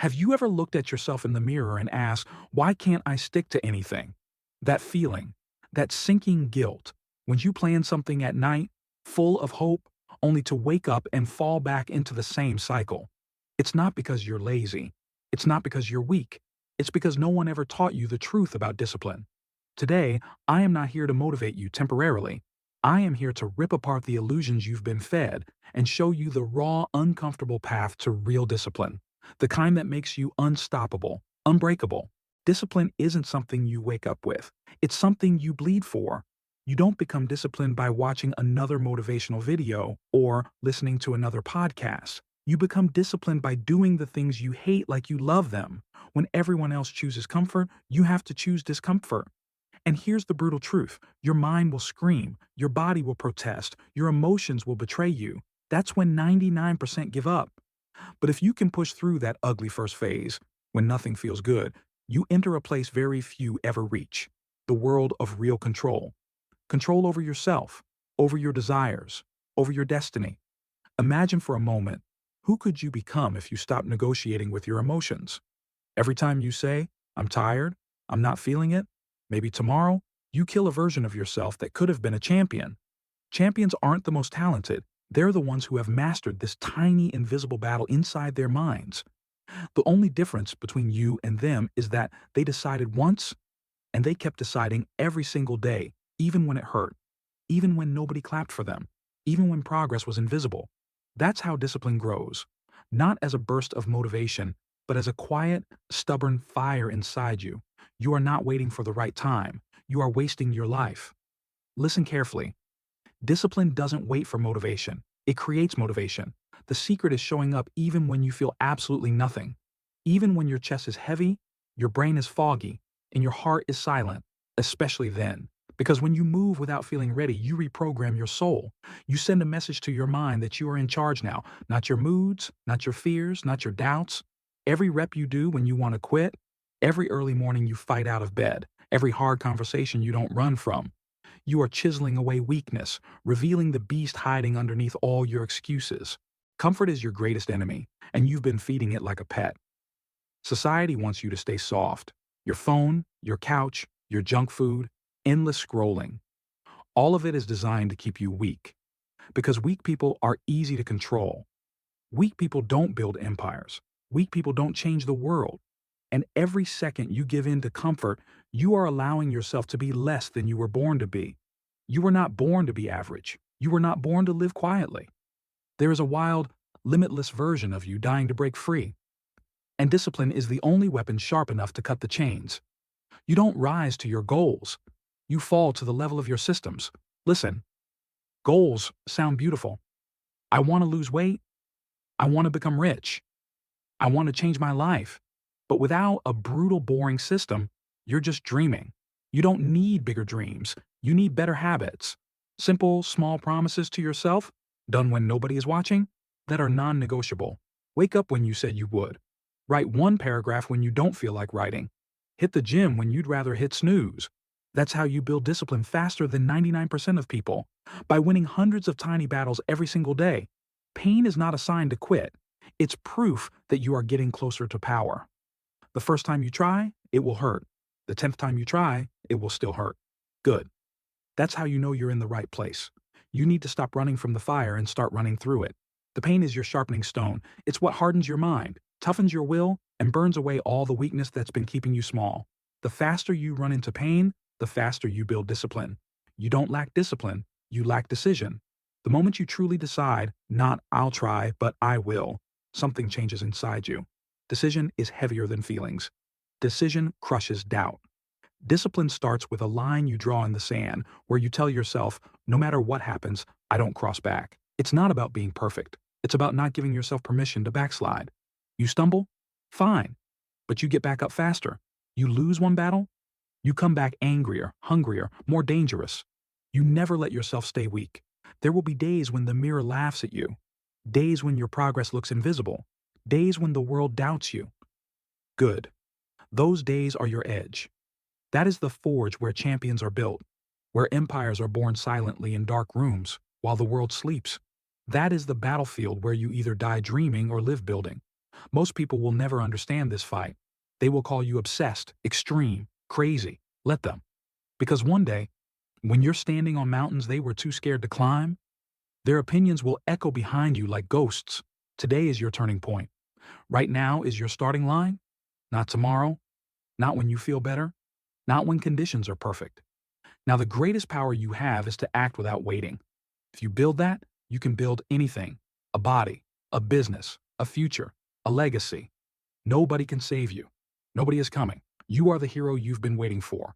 Have you ever looked at yourself in the mirror and asked, why can't I stick to anything? That feeling, that sinking guilt, when you plan something at night, full of hope, only to wake up and fall back into the same cycle. It's not because you're lazy. It's not because you're weak. It's because no one ever taught you the truth about discipline. Today, I am not here to motivate you temporarily. I am here to rip apart the illusions you've been fed and show you the raw, uncomfortable path to real discipline, the kind that makes you unstoppable, unbreakable. Discipline isn't something you wake up with. It's something you bleed for. You don't become disciplined by watching another motivational video or listening to another podcast. You become disciplined by doing the things you hate like you love them. When everyone else chooses comfort, you have to choose discomfort. And here's the brutal truth. Your mind will scream, your body will protest, your emotions will betray you. That's when 99% give up. But if you can push through that ugly first phase, when nothing feels good, you enter a place very few ever reach, the world of real control. Control over yourself, over your desires, over your destiny. Imagine for a moment, who could you become if you stopped negotiating with your emotions? Every time you say, I'm tired, I'm not feeling it, maybe tomorrow, you kill a version of yourself that could have been a champion. Champions aren't the most talented. They're the ones who have mastered this tiny, invisible battle inside their minds. The only difference between you and them is that they decided once, and they kept deciding every single day, even when it hurt, even when nobody clapped for them, even when progress was invisible. That's how discipline grows, not as a burst of motivation, but as a quiet, stubborn fire inside you. You are not waiting for the right time. You are wasting your life. Listen carefully. Discipline doesn't wait for motivation. It creates motivation. The secret is showing up even when you feel absolutely nothing. Even when your chest is heavy, your brain is foggy, and your heart is silent, especially then. Because when you move without feeling ready, you reprogram your soul. You send a message to your mind that you are in charge now, not your moods, not your fears, not your doubts. Every rep you do when you want to quit, every early morning you fight out of bed, every hard conversation you don't run from, you are chiseling away weakness, revealing the beast hiding underneath all your excuses. Comfort is your greatest enemy, and you've been feeding it like a pet. Society wants you to stay soft. Your phone, your couch, your junk food, endless scrolling. All of it is designed to keep you weak. Because weak people are easy to control. Weak people don't build empires. Weak people don't change the world. And every second you give in to comfort, you are allowing yourself to be less than you were born to be. You were not born to be average. You were not born to live quietly. There is a wild, limitless version of you dying to break free. And discipline is the only weapon sharp enough to cut the chains. You don't rise to your goals. You fall to the level of your systems. Listen, goals sound beautiful. I want to lose weight. I want to become rich. I want to change my life. But without a brutal, boring system, you're just dreaming. You don't need bigger dreams. You need better habits. Simple, small promises to yourself, done when nobody is watching, that are non-negotiable. Wake up when you said you would. Write one paragraph when you don't feel like writing. Hit the gym when you'd rather hit snooze. That's how you build discipline faster than 99% of people, by winning hundreds of tiny battles every single day. Pain is not a sign to quit. It's proof that you are getting closer to power. The first time you try, it will hurt. The 10th time you try, it will still hurt. Good. That's how you know you're in the right place. You need to stop running from the fire and start running through it. The pain is your sharpening stone. It's what hardens your mind, toughens your will, and burns away all the weakness that's been keeping you small. The faster you run into pain, the faster you build discipline. You don't lack discipline, you lack decision. The moment you truly decide, not I'll try, but I will, something changes inside you. Decision is heavier than feelings. Decision crushes doubt. Discipline starts with a line you draw in the sand where you tell yourself, no matter what happens, I don't cross back. It's not about being perfect. It's about not giving yourself permission to backslide. You stumble? Fine. But you get back up faster. You lose one battle? You come back angrier, hungrier, more dangerous. You never let yourself stay weak. There will be days when the mirror laughs at you. Days when your progress looks invisible. Days when the world doubts you. Good. Those days are your edge. That is the forge where champions are built, where empires are born silently in dark rooms while the world sleeps. That is the battlefield where you either die dreaming or live building. Most people will never understand this fight. They will call you obsessed, extreme, crazy. Let them. Because one day, when you're standing on mountains they were too scared to climb, their opinions will echo behind you like ghosts. Today is your turning point. Right now is your starting line. Not tomorrow, not when you feel better, not when conditions are perfect. Now, the greatest power you have is to act without waiting. If you build that, you can build anything: a body, a business, a future, a legacy. Nobody can save you. Nobody is coming. You are the hero you've been waiting for.